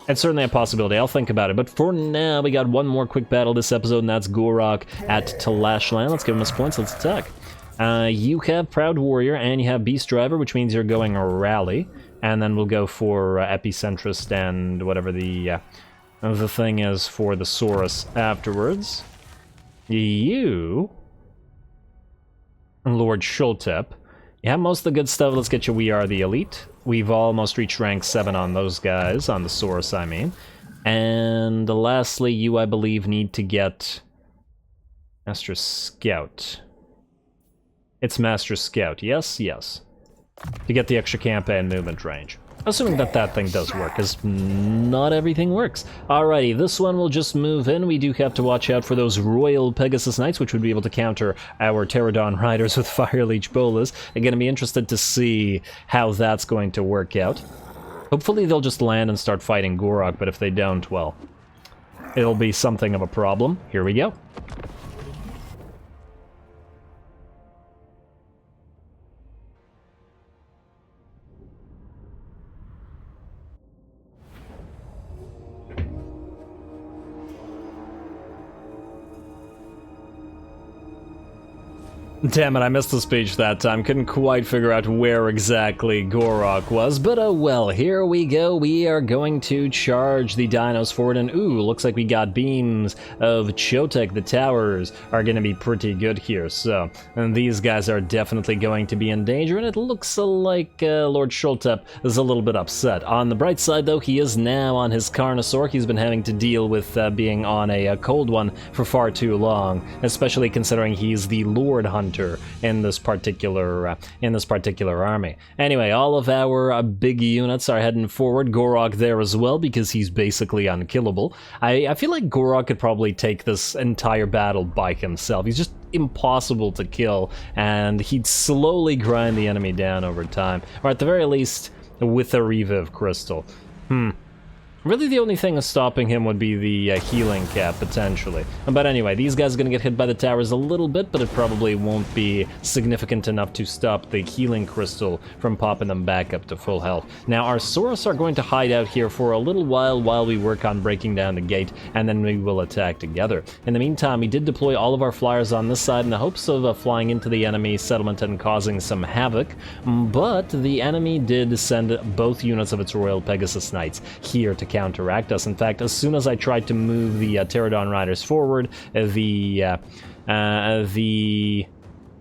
It's certainly a possibility, I'll think about it, but for now, we got one more quick battle this episode, and that's Gorok at Talashtlan. Let's give him his points, let's attack. You have Proud Warrior, and you have Beast Driver, which means you're going Rally, and then we'll go for Epicentrist and whatever the thing is for the Saurus afterwards. You Lord Xhotl. You have most of the good stuff. Let's get you We Are the Elite. We've almost reached rank 7 on those guys, on the source, I mean. And lastly, you, I believe, need to get Master Scout. It's Master Scout, yes? Yes. To get the extra campaign movement range. Assuming that that thing does work, because not everything works. Alrighty, this one will just move in. We do have to watch out for those Royal Pegasus Knights, which would be able to counter our Pterodon Riders with Fire Leech Bolas. I'm gonna be interested to see how that's going to work out. Hopefully they'll just land and start fighting Gorok, but if they don't, well, it'll be something of a problem. Here we go. Damn it, I missed the speech that time. Couldn't quite figure out where exactly Gorok was, but oh well, here we go. We are going to charge the dinos forward, and ooh, looks like we got beams of Chotek. The towers are going to be pretty good here, so and these guys are definitely going to be in danger, and it looks like Lord Xhotl is a little bit upset. On the bright side, though, he is now on his Carnosaur. He's been having to deal with being on a cold one for far too long, especially considering he's the Lord Hunter in this particular army. Anyway, all of our big units are heading forward. Gorok there as well because he's basically unkillable. I feel like Gorok could probably take this entire battle by himself. He's just impossible to kill, and he'd slowly grind the enemy down over time, or at the very least with a Reviv Crystal. Really, the only thing stopping him would be the healing cap, potentially. But anyway, these guys are going to get hit by the towers a little bit, but it probably won't be significant enough to stop the healing crystal from popping them back up to full health. Now, our Saurus are going to hide out here for a little while we work on breaking down the gate, and then we will attack together. In the meantime, we did deploy all of our flyers on this side in the hopes of flying into the enemy settlement and causing some havoc, but the enemy did send both units of its Royal Pegasus Knights here to counteract us. In fact, as soon as I tried to move the Pterodon Riders forward, the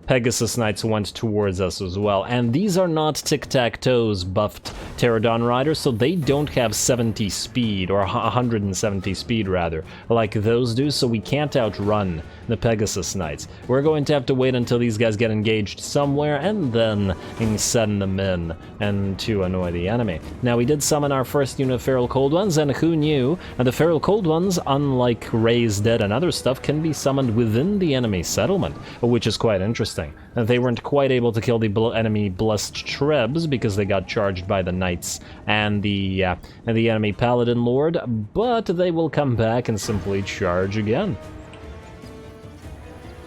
Pegasus Knights went towards us as well. And these are not Tic-Tac-Toes buffed Pterodon Riders, so they don't have 70 speed, or 170 speed rather, like those do, so we can't outrun the Pegasus Knights. We're going to have to wait until these guys get engaged somewhere, and then send them in and to annoy the enemy. Now, we did summon our first unit of Feral Cold Ones, and who knew? The Feral Cold Ones, unlike Raised Dead and other stuff, can be summoned within the enemy settlement, which is quite interesting. They weren't quite able to kill the enemy Blessed Trebs because they got charged by the Knights and the enemy Paladin Lord, but they will come back and simply charge again.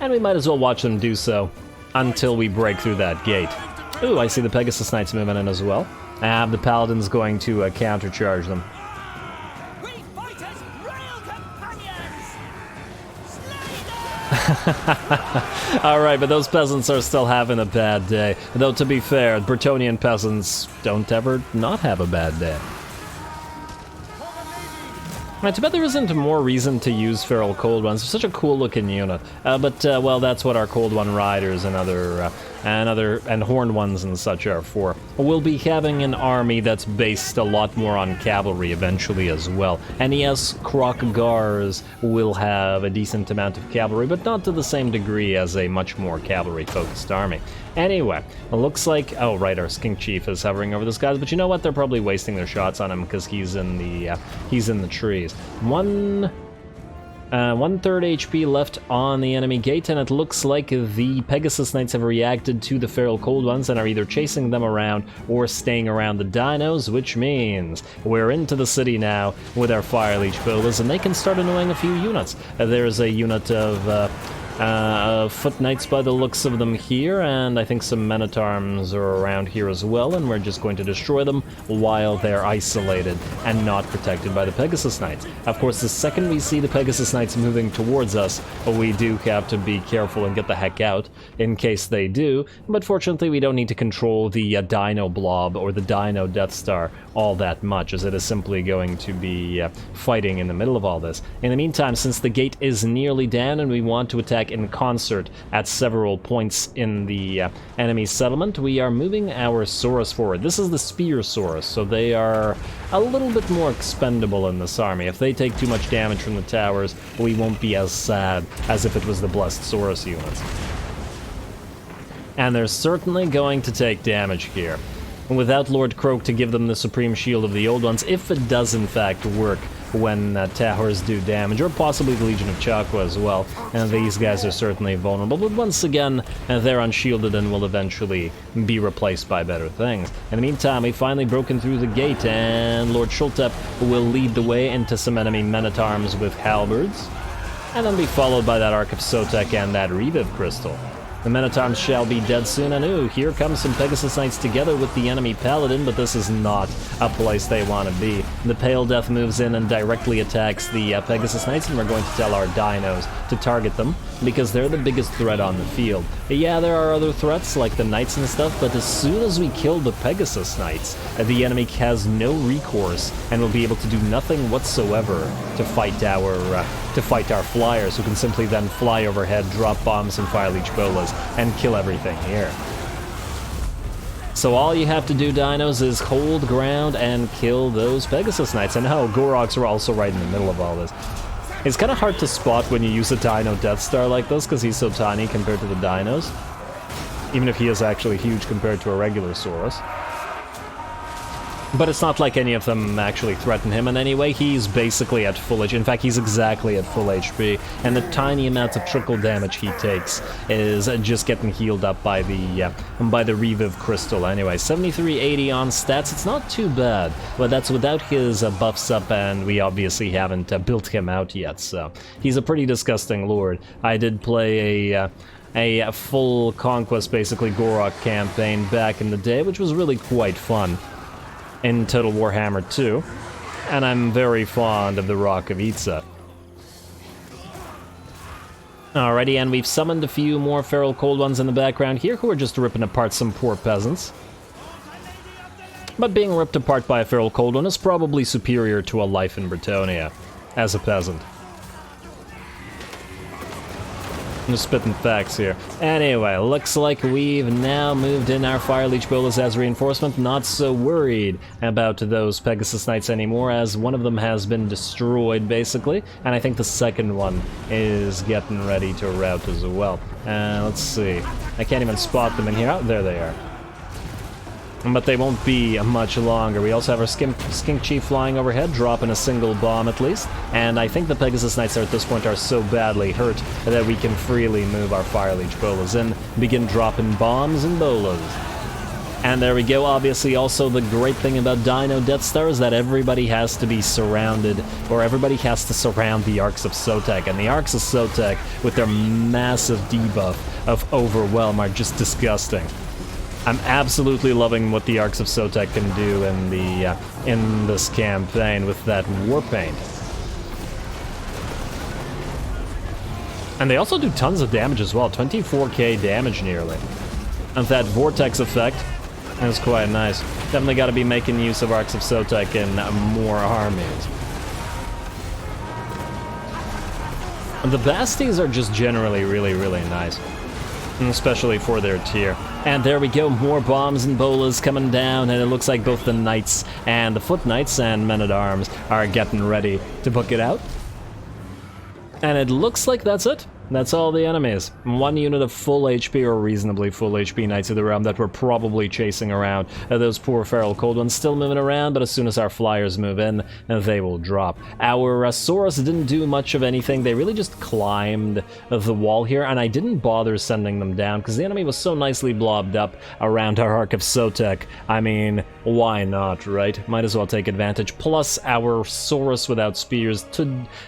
And we might as well watch them do so until we break through that gate. Ooh, I see the Pegasus Knights moving in as well. The Paladin's going to countercharge them. Alright, but those peasants are still having a bad day. Though, to be fair, Bretonnian peasants don't ever not have a bad day. I bet there isn't more reason to use Feral Cold Ones. They're such a cool looking unit. Well, that's what our Cold One Riders and and Horned Ones and such are for. We'll be having an army that's based a lot more on cavalry eventually as well. And yes, Kroq-Gars will have a decent amount of cavalry, but not to the same degree as a much more cavalry-focused army. Anyway, it looks like, oh right, our Skink Chief is hovering over this guy, but you know what? They're probably wasting their shots on him because he's in the trees. One-third HP left on the enemy gate, and it looks like the Pegasus Knights have reacted to the Feral Cold Ones and are either chasing them around or staying around the dinos, which means we're into the city now with our Fire Leech Bolas, and they can start annoying a few units. There's a unit of Foot Knights by the looks of them here, and I think some Men-at-Arms are around here as well, and we're just going to destroy them while they're isolated and not protected by the Pegasus Knights. Of course, the second we see the Pegasus Knights moving towards us, we do have to be careful and get the heck out in case they do, but fortunately we don't need to control the Dino Blob or the Dino Death Star all that much, as it is simply going to be fighting in the middle of all this. In the meantime, since the gate is nearly down and we want to attack attack in concert at several points in the enemy settlement, we are moving our Saurus forward. This is the Spear Saurus, so they are a little bit more expendable in this army. If they take too much damage from the towers, we won't be as sad as if it was the Blessed Saurus units. And they're certainly going to take damage here. Without Lord Kroq to give them the Supreme Shield of the Old Ones, if it does in fact work when towers do damage, or possibly the Legion of Chakwa as well, and these guys are certainly vulnerable, but once again, they're unshielded and will eventually be replaced by better things. In the meantime, we've finally broken through the gate, and Lord Xhotl will lead the way into some enemy men-at-arms with halberds, and then be followed by that Ark of Sotek and that Reviv Crystal. The men-at-arms shall be dead soon, and ooh, here comes some Pegasus Knights together with the enemy Paladin, but this is not a place they want to be. The Pale Death moves in and directly attacks the Pegasus Knights, and we're going to tell our dinos to target them, because they're the biggest threat on the field. Yeah, there are other threats, like the Knights and stuff, but as soon as we kill the Pegasus Knights, the enemy has no recourse, and will be able to do nothing whatsoever to fight our flyers, who can simply then fly overhead, drop bombs and fire leech bolas, and kill everything here. So all you have to do, dinos, is hold ground and kill those Pegasus Knights. And oh, Goroks are also right in the middle of all this. It's kind of hard to spot when you use a Dino Death Star like this, because he's so tiny compared to the dinos. Even if he is actually huge compared to a regular Saurus. But it's not like any of them actually threaten him in any way. He's basically at full HP. In fact, he's exactly at full HP. And the tiny amounts of trickle damage he takes is just getting healed up by the Reviv Crystal. Anyway, 7380 on stats. It's not too bad. But that's without his buffs up, and we obviously haven't built him out yet. So he's a pretty disgusting lord. I did play a full Conquest, basically, Gorok campaign back in the day, which was really quite fun in Total Warhammer 2, and I'm very fond of the Rock of Itza. Alrighty, and we've summoned a few more Feral Cold Ones in the background here, who are just ripping apart some poor peasants. But being ripped apart by a Feral Cold One is probably superior to a life in Bretonnia, as a peasant. I'm just spitting facts here. Anyway, looks like we've now moved in our Fire Leech Bolas as reinforcement. Not so worried about those Pegasus Knights anymore, as one of them has been destroyed, basically. And I think the second one is getting ready to rout as well. Let's see. I can't even spot them in here. Oh, there they are. But they won't be much longer. We also have our Skink Chief flying overhead, dropping a single bomb at least. And I think the Pegasus Knights at this point are so badly hurt that we can freely move our Fire Leech Bolas in, begin dropping bombs and bolas. And there we go. Obviously, also the great thing about Dino Death Star is that everybody has to be surrounded, or everybody has to surround the Arks of Sotek. And the Arks of Sotek, with their massive debuff of Overwhelm, are just disgusting. I'm absolutely loving what the Arks of Sotek can do in this campaign with that war paint. And they also do tons of damage as well, 24k damage nearly. And that vortex effect is quite nice. Definitely got to be making use of Arks of Sotek in more armies. And the Basties are just generally really, really nice. Especially for their tier. And there we go, more bombs and bolas coming down, and it looks like both the Knights and the Foot Knights and Men-at-Arms are getting ready to book it out. And it looks like that's it. That's all the enemies. One unit of full HP, or reasonably full HP Knights of the Realm that were probably chasing around. Those poor Feral Cold Ones still moving around, but as soon as our flyers move in, they will drop. Our Saurus didn't do much of anything. They really just climbed the wall here, and I didn't bother sending them down because the enemy was so nicely blobbed up around our Ark of Sotek. I mean, why not, right? Might as well take advantage. Plus, our Saurus without spears,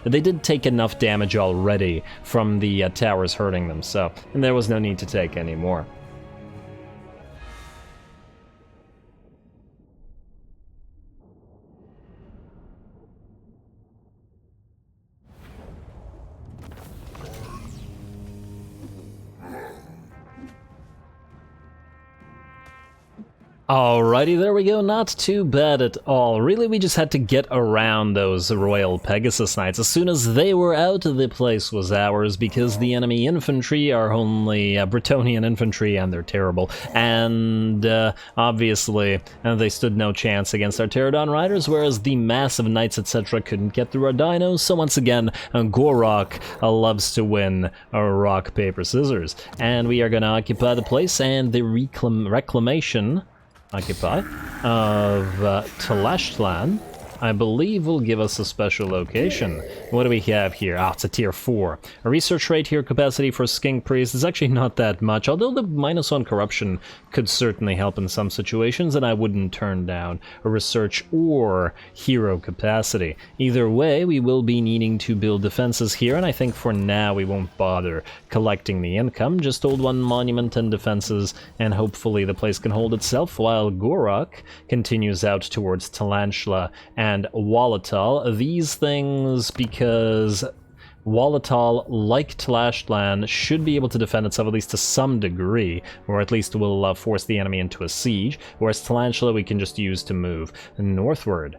they did take enough damage already from the towers hurting them, so and there was no need to take any more. Alrighty, there we go, not too bad at all. Really, we just had to get around those Royal Pegasus Knights. As soon as they were out, the place was ours, because the enemy infantry are only Bretonnian infantry, and they're terrible. And obviously, they stood no chance against our Pterodon Riders, whereas the massive Knights, etc. couldn't get through our dinos. So once again, Gorok loves to win rock, paper, scissors. And we are going to occupy the place, and the reclamation occupy of Talashtlan, I believe, will give us a special location. What do we have here? Ah, it's a tier 4. A research rate here, capacity for Skink Priest is actually not that much, although the -1 corruption could certainly help in some situations, and I wouldn't turn down a research or hero capacity. Either way, we will be needing to build defenses here, and I think for now we won't bother collecting the income, just hold one monument and defenses, and hopefully the place can hold itself, while Gorok continues out towards Talashtlan and Walatal. These things, because Walatal, like Talashtlan, should be able to defend itself at least to some degree, or at least will force the enemy into a siege, whereas Talashtlan we can just use to move northward.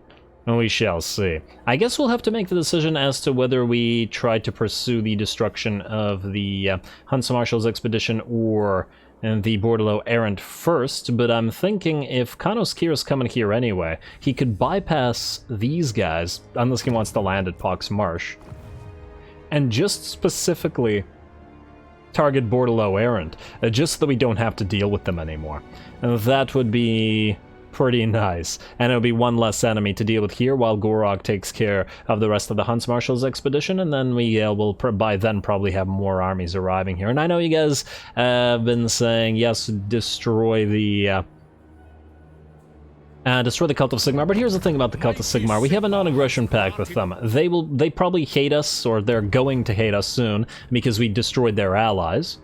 We shall see. I guess we'll have to make the decision as to whether we try to pursue the destruction of the Hunts Marshall's expedition or the Bordello Errant first, but I'm thinking if Kanos Kira's coming here anyway, he could bypass these guys, unless he wants to land at Pox Marsh, and just specifically target Bordello Errant, just so that we don't have to deal with them anymore. That would be pretty nice, and it'll be one less enemy to deal with here while Gorok takes care of the rest of the Hunts Marshall's expedition, and then we will by then probably have more armies arriving here. And I know you guys have been saying, yes, destroy the Cult of Sigmar, but here's the thing about the Cult of Sigmar. We have a non-aggression pact with them. They probably hate us, or they're going to hate us soon, because we destroyed their allies.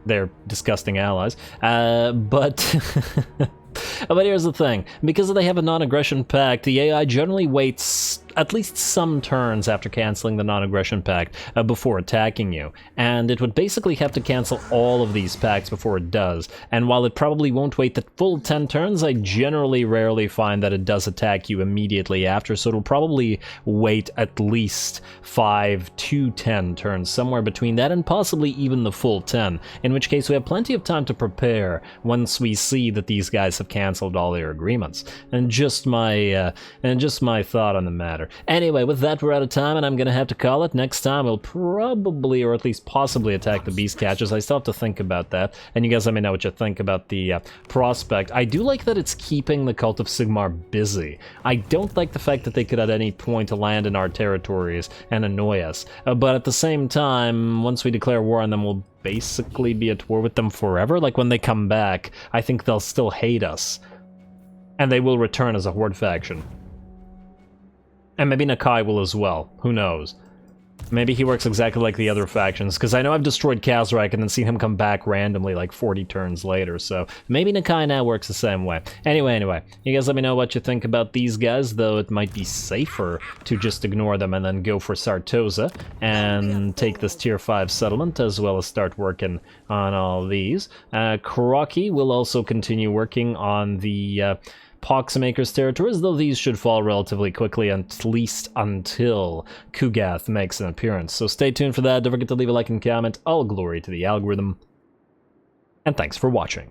Their disgusting allies. But but here's the thing. Because they have a non-aggression pact, the AI generally waits at least some turns after canceling the non-aggression pact before attacking you. And it would basically have to cancel all of these pacts before it does. And while it probably won't wait the full 10 turns, I generally rarely find that it does attack you immediately after, so it'll probably wait at least 5 to 10 turns, somewhere between that and possibly even the full 10, in which case we have plenty of time to prepare once we see that these guys have canceled all their agreements. And just my thought on the matter. Anyway, with that, we're out of time, and I'm gonna have to call it. Next time, we'll probably, or at least possibly, attack the Beast Catchers. I still have to think about that, and you guys let me know what you think about the prospect. I do like that it's keeping the Cult of Sigmar busy. I don't like the fact that they could at any point land in our territories and annoy us, but at the same time, once we declare war on them, we'll basically be at war with them forever. Like, when they come back, I think they'll still hate us, and they will return as a Horde faction. And maybe Nakai will as well, who knows. Maybe he works exactly like the other factions, because I know I've destroyed Kazrak and then seen him come back randomly like 40 turns later, so maybe Nakai now works the same way. Anyway, you guys let me know what you think about these guys, though it might be safer to just ignore them and then go for Sartosa and take this tier 5 settlement, as well as start working on all these. Kroki will also continue working on the Poxmaker's territories, though these should fall relatively quickly, at least until Kugath makes an appearance. So stay tuned for that. Don't forget to leave a like and comment. All glory to the algorithm. And thanks for watching.